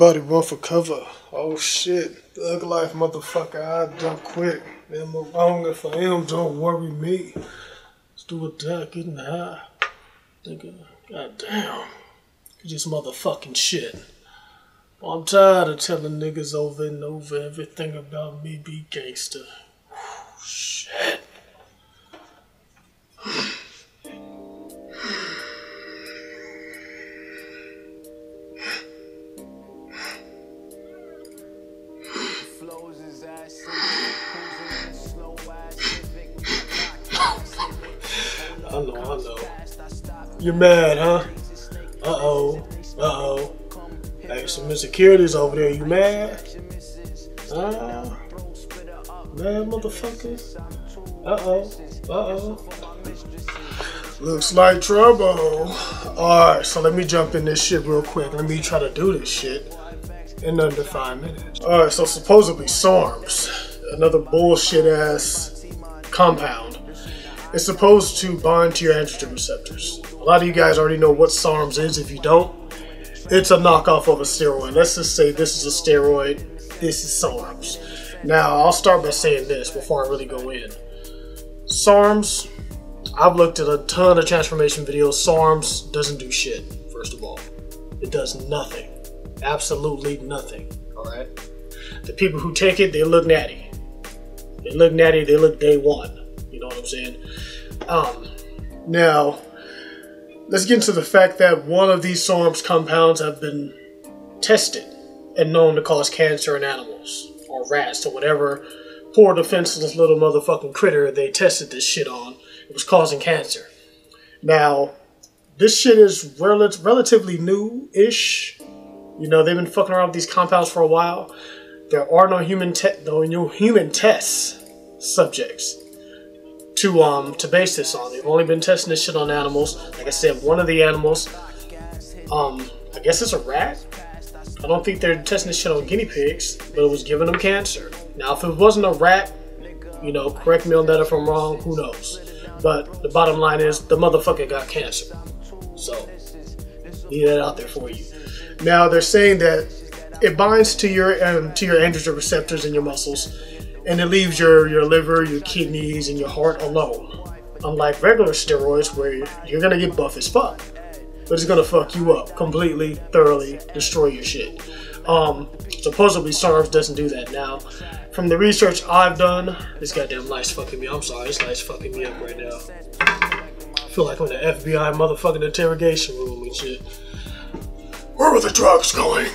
Everybody run for cover. Oh shit. Thug life, motherfucker. I jump quick. Them wrong if I am, don't worry me. Let's do a duck, getting high. Thinking, goddamn. Just motherfucking shit. Well, I'm tired of telling niggas over and over everything about me be gangster. Shit. I know. You're mad, huh? Uh-oh. Hey, some insecurities over there. You mad? Mad motherfucker? Uh-oh. Looks like trouble. Alright, so let me jump in this shit real quick. Let me try to do this shit in under 5 minutes. Alright, so supposedly SARMS, another bullshit ass compound. It's supposed to bind to your androgen receptors. A lot of you guys already know what SARMS is. If you don't, it's a knockoff of a steroid. Let's just say this is a steroid, this is SARMS. Now, I'll start by saying this before I really go in. SARMS, I've looked at a ton of transformation videos. SARMS doesn't do shit, first of all. It does nothing. Absolutely nothing, alright? The people who take it, they look natty. They look day one. You know what I'm saying? Now, let's get into the fact that one of these SARMS compounds have been tested and known to cause cancer in animals, or rats, or whatever poor defenseless little motherfucking critter they tested this shit on. It was causing cancer. Now, this shit is relatively new-ish. You know, they've been fucking around with these compounds for a while. There are no human test subjects to base this on. They've only been testing this shit on animals. Like I said, one of the animals, I guess it's a rat. I don't think they're testing this shit on guinea pigs, but it was giving them cancer. Now, if it wasn't a rat, you know, correct me on that if I'm wrong, who knows. But the bottom line is, the motherfucker got cancer. So, leave that out there for you. Now, they're saying that it binds to your androgen receptors in your muscles, and it leaves your liver, your kidneys, and your heart alone. Unlike regular steroids, where you're gonna get buff as fuck, but it's gonna fuck you up completely, thoroughly, destroy your shit. Supposedly SARMS doesn't do that. Now, from the research I've done, this goddamn light's fucking me. I'm sorry, this light's fucking me up right now. I feel like I'm in the FBI motherfucking interrogation room and shit. Where were the drugs going?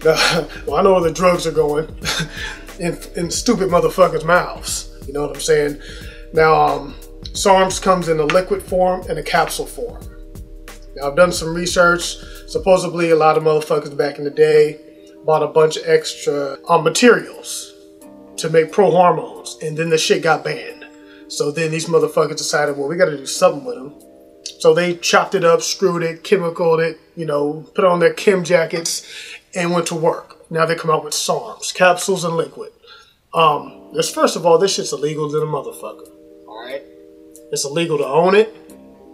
Well, I know where the drugs are going. in stupid motherfuckers' mouths. You know what I'm saying? Now, SARMS comes in a liquid form and a capsule form. Now, I've done some research. Supposedly, a lot of motherfuckers back in the day bought a bunch of extra materials to make pro-hormones, and then the shit got banned. So then these motherfuckers decided, well, we gotta do something with them. So they chopped it up, screwed it, chemicaled it, you know, put on their chem jackets, and went to work. Now they come out with SARMS, capsules and liquid. First of all, this shit's illegal to the motherfucker, alright? It's illegal to own it.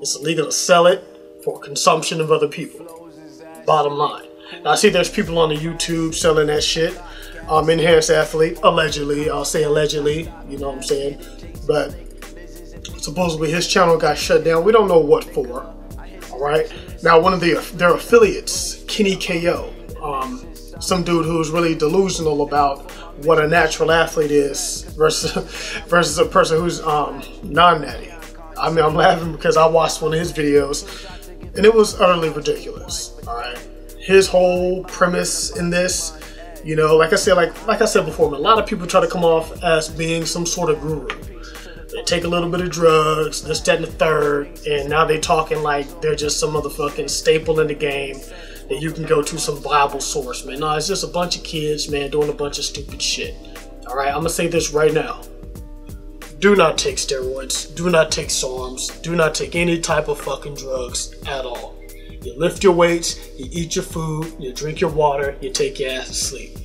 It's illegal to sell it for consumption of other people. Bottom line. Now, I see there's people on the YouTube selling that shit. Enhanced Athlete, allegedly. I'll say allegedly, you know what I'm saying? But supposedly his channel got shut down. We don't know what for, alright? Now, one of their affiliates, Kenny KO, some dude who's really delusional about what a natural athlete is versus a person who's non-natty. I mean, I'm laughing because I watched one of his videos and it was utterly ridiculous. All right, his whole premise in this, you know, like I said before, man, a lot of people try to come off as being some sort of guru. They take a little bit of drugs, this, that, and the third, and now they talking like they're just some motherfucking staple in the game that you can go to some Bible source, man. No, it's just a bunch of kids, man, doing a bunch of stupid shit. Alright, I'm gonna say this right now. Do not take steroids. Do not take SARMs. Do not take any type of fucking drugs at all. You lift your weights, you eat your food, you drink your water, you take your ass to sleep.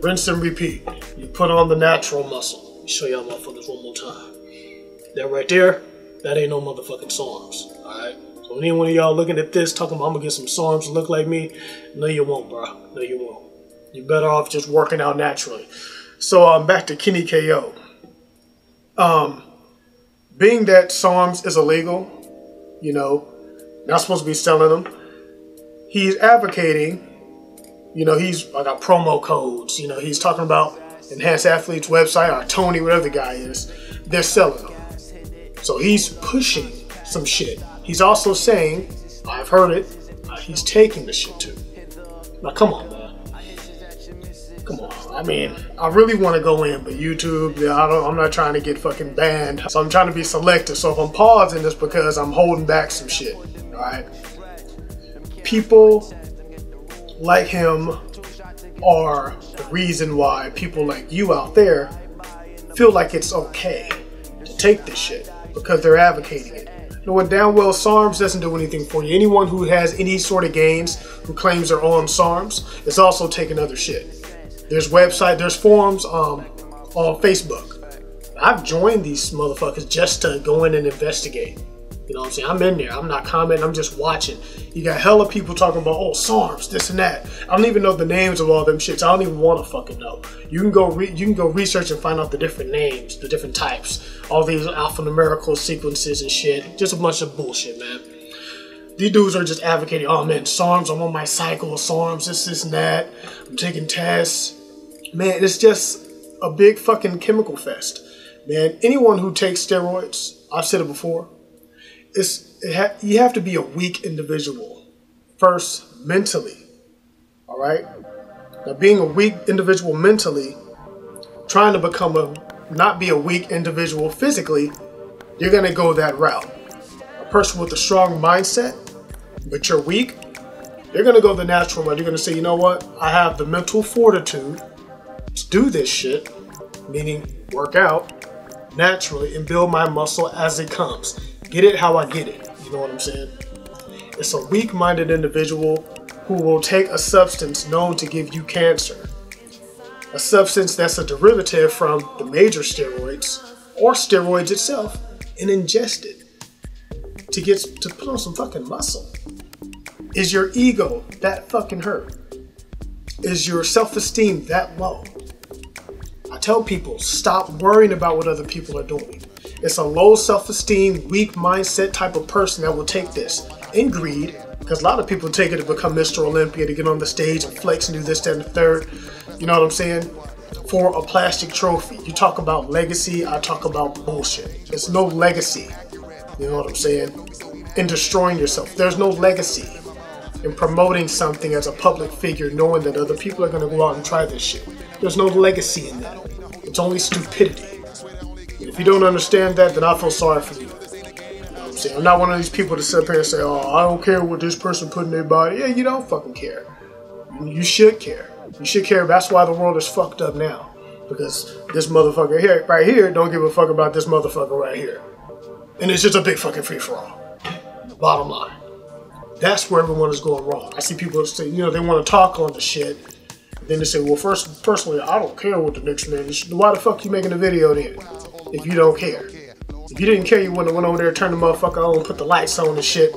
Rinse and repeat. You put on the natural muscle. Let me show y'all motherfuckers one more time. That right there, that ain't no motherfucking SARMs. Alright? So So any one of y'all looking at this, talking about I'm gonna get some SARMs to look like me, no you won't, bro. No you won't. You're better off just working out naturally. So back to Kenny KO. Being that SARMs is illegal, you know, not supposed to be selling them, he's advocating, you know, he's got promo codes, you know, he's talking about Enhanced Athletes website, or Tony, whatever the guy is, they're selling them. So he's pushing some shit. He's also saying, I've heard it, he's taking the shit too. Now come on, man. Come on. I mean, I really want to go in, but YouTube, I'm not trying to get fucking banned. So I'm trying to be selective. So if I'm pausing, it's because I'm holding back some shit. Alright? People like him are the reason why people like you out there feel like it's okay to take this shit, because they're advocating it. Knowing damn well SARMs doesn't do anything for you. Anyone who has any sort of gains, who claims they're on SARMs, is also taking other shit. There's there's forums on Facebook. I've joined these motherfuckers just to go in and investigate. You know what I'm saying? I'm in there. I'm not commenting. I'm just watching. You got hella people talking about, oh, SARMs, this and that. I don't even know the names of all them shits. I don't even want to fucking know. You can go research and find out the different names, the different types, all these alphanumerical sequences and shit. Just a bunch of bullshit, man. These dudes are just advocating, oh man, SARMs, I'm on my cycle of SARMs, this and that. I'm taking tests. Man, it's just a big fucking chemical fest. Man, anyone who takes steroids, I've said it before, you have to be a weak individual first, mentally. All right? Now, being a weak individual mentally, trying to not be a weak individual physically, you're going to go that route. A person with a strong mindset, but you're weak, you're going to go the natural route. You're going to say, you know what? I have the mental fortitude to do this shit, meaning work out naturally and build my muscle as it comes. Get it how I get it. You know what I'm saying? It's a weak-minded individual who will take a substance known to give you cancer. A substance that's a derivative from the major steroids or steroids itself, and ingest it to put on some fucking muscle. Is your ego that fucking hurt? Is your self-esteem that low? I tell people, stop worrying about what other people are doing. It's a low self-esteem, weak mindset type of person that will take this. And greed, because a lot of people take it to become Mr. Olympia, to get on the stage and flex and do this, that, and the third. You know what I'm saying? For a plastic trophy. You talk about legacy, I talk about bullshit. There's no legacy. You know what I'm saying? In destroying yourself. There's no legacy in promoting something as a public figure, knowing that other people are going to go out and try this shit. There's no legacy in that. It's only stupidity. If you don't understand that, then I feel sorry for you. You know what I'm saying? I'm not one of these people to sit up here and say, oh, I don't care what this person put in their body. Yeah, you don't fucking care. You should care. You should care. That's why the world is fucked up now. Because this motherfucker here, right here, don't give a fuck about this motherfucker right here. And it's just a big fucking free-for-all. Bottom line. That's where everyone is going wrong. I see people say, you know, they want to talk on the shit. Then they say, well, personally, I don't care what the next man is. Why the fuck you making a video then? If you don't care. If you didn't care, you wouldn't have went over there, turned the motherfucker on, and put the lights on and shit.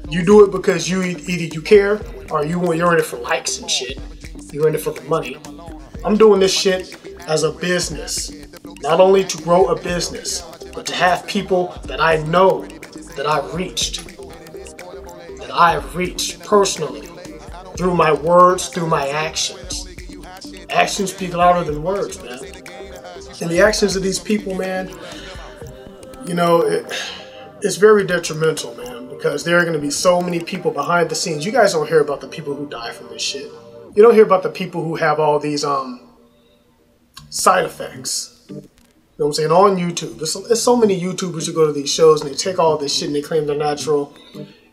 You do it because either you care, or you're in it for likes and shit. You're in it for the money. I'm doing this shit as a business. Not only to grow a business, but to have people that I know that I've reached. That I've reached personally. Through my words, through my actions. Actions speak louder than words, man. And the actions of these people, man, you know, it's very detrimental, man, because there are going to be so many people behind the scenes. You guys don't hear about the people who die from this shit. You don't hear about the people who have all these side effects. You know what I'm saying? On YouTube. There's so many YouTubers who go to these shows and they take all this shit and they claim they're natural.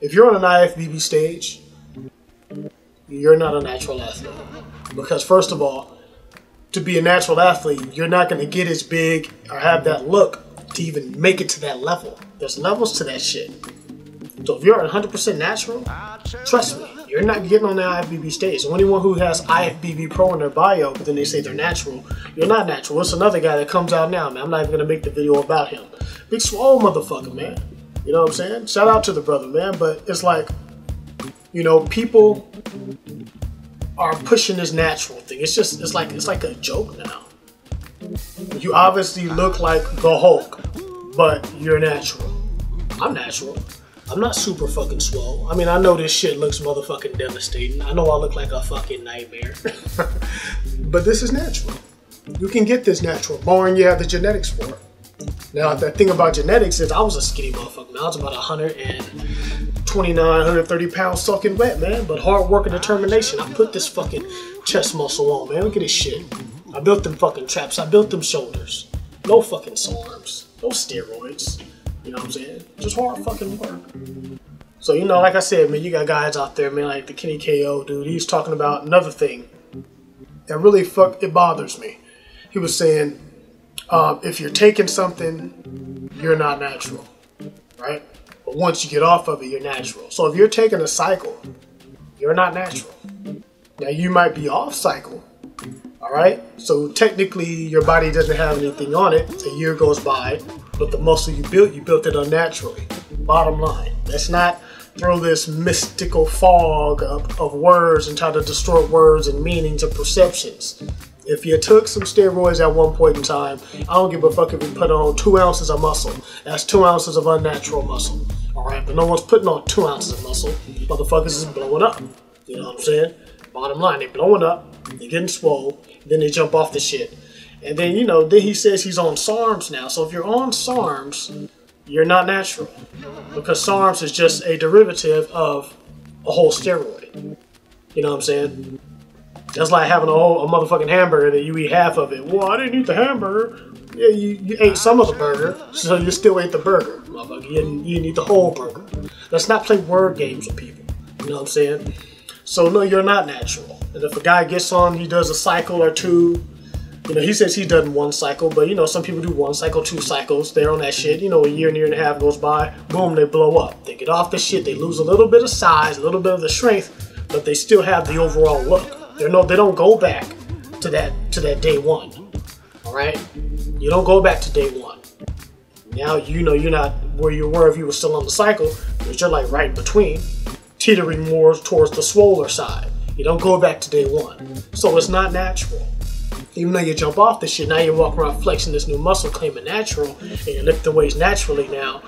If you're on an IFBB stage, you're not a natural athlete. Because first of all, to be a natural athlete, you're not going to get as big or have that look to even make it to that level. There's levels to that shit. So if you're 100% natural, trust me, you're not getting on the IFBB stage. So anyone who has IFBB Pro in their bio, but then they say they're natural, you're not natural. It's another guy that comes out now, man. I'm not even going to make the video about him. Big swole motherfucker, man. You know what I'm saying? Shout out to the brother, man. But it's like, you know, people are pushing this natural thing. It's like a joke now. You obviously look like the Hulk, but you're natural. I'm natural. I'm not super fucking swole. I mean, I know this shit looks motherfucking devastating. I know I look like a fucking nightmare. But this is natural. You can get this natural, barring you have the genetics for it. Now, the thing about genetics is I was a skinny motherfucker, man. I was about 129, 130 pounds soaking wet, man. But hard work and determination, I put this fucking chest muscle on, man. Look at this shit. I built them fucking traps. I built them shoulders. No fucking SARMs. No steroids. You know what I'm saying? Just hard fucking work. So, you know, like I said, man, you got guys out there, man, like the Kenny KO dude. He's talking about another thing that really it bothers me. He was saying, if you're taking something, you're not natural, right? But once you get off of it, you're natural. So if you're taking a cycle, you're not natural. Now, you might be off cycle, all right? So technically, your body doesn't have anything on it. A year goes by. But the muscle you built it unnaturally. Bottom line. Let's not throw this mystical fog of words and try to distort words and meanings and perceptions. If you took some steroids at one point in time, I don't give a fuck if you put on 2 ounces of muscle. That's 2 ounces of unnatural muscle. Alright, but no one's putting on 2 ounces of muscle. Motherfuckers is blowing up. You know what I'm saying? Bottom line, they're blowing up, they're getting swole, then they jump off the shit. And then, you know, then he says he's on SARMS now. So if you're on SARMS, you're not natural. Because SARMS is just a derivative of a whole steroid. You know what I'm saying? That's like having a motherfucking hamburger that you eat half of it. Well, I didn't eat the hamburger. Yeah, you ate some of the burger, so you still ate the burger. Motherfucker, you didn't eat the whole burger. Let's not play word games with people. You know what I'm saying? So, no, you're not natural. And if a guy gets on, he does a cycle or two. You know, he says he does 1 cycle, but, you know, some people do 1 cycle, 2 cycles. They're on that shit. You know, a year and a half goes by, boom, they blow up. They get off the shit. They lose a little bit of size, a little bit of the strength, but they still have the overall look. They don't go back to that day one. All right? You don't go back to day one. Now, you know, you're not where you were if you were still on the cycle, but you're like right in between, teetering more towards the swoller side. You don't go back to day one. So it's not natural. Even though you jump off the shit, now you walk around flexing this new muscle, claiming natural, and you lift the weights naturally now,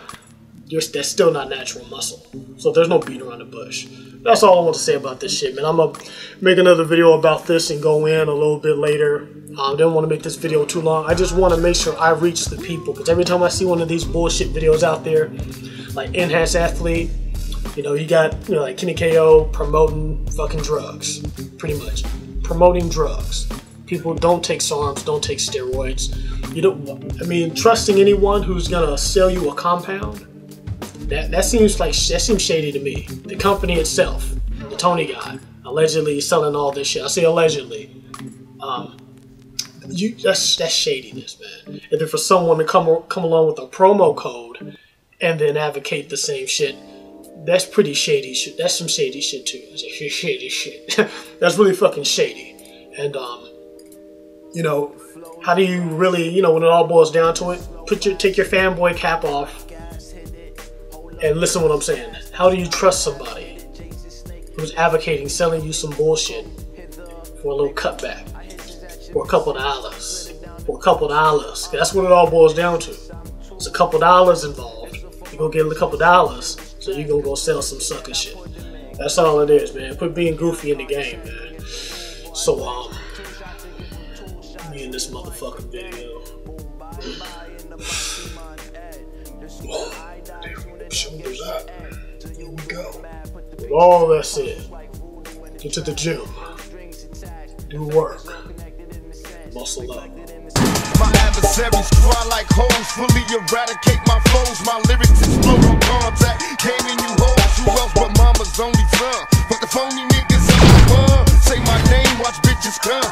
that's still not natural muscle. So there's no beating around the bush. That's all I want to say about this shit, man. I'm going to make another video about this and go in a little bit later. I didn't want to make this video too long. I just want to make sure I reach the people, because every time I see one of these bullshit videos out there, like Enhanced Athlete, you know, you got, you know, like Kenny KO promoting fucking drugs, pretty much. Promoting drugs. People don't take SARMs, don't take steroids. You don't. I mean, trusting anyone who's gonna sell you a compound, that seems shady to me. The company itself, the Tony guy, allegedly selling all this shit. I say allegedly. That's shadiness, man. And then for someone to come along with a promo code and then advocate the same shit, that's pretty shady shit. That's some shady shit too. That's shady shit. That's really fucking shady. And you know, how do you really, you know, when it all boils down to it, take your fanboy cap off and listen to what I'm saying. How do you trust somebody who's advocating selling you some bullshit for a little cutback, for a couple dollars, for a couple dollars? That's what it all boils down to. There's a couple dollars involved. You're gonna get a couple dollars, so you're gonna go sell some sucker shit. That's all it is, man. Quit being goofy in the game, man. So, me in this motherfucking video. Shoulders up. Here we go. With all that said, get to the gym. Do work. Muscle up. My adversaries cry like hoes, fully eradicate my foes. My lyrics explode on contact. Came in you hoes, who else but mama's only son? Fuck the phony niggas in the world. Say my name, watch bitches come.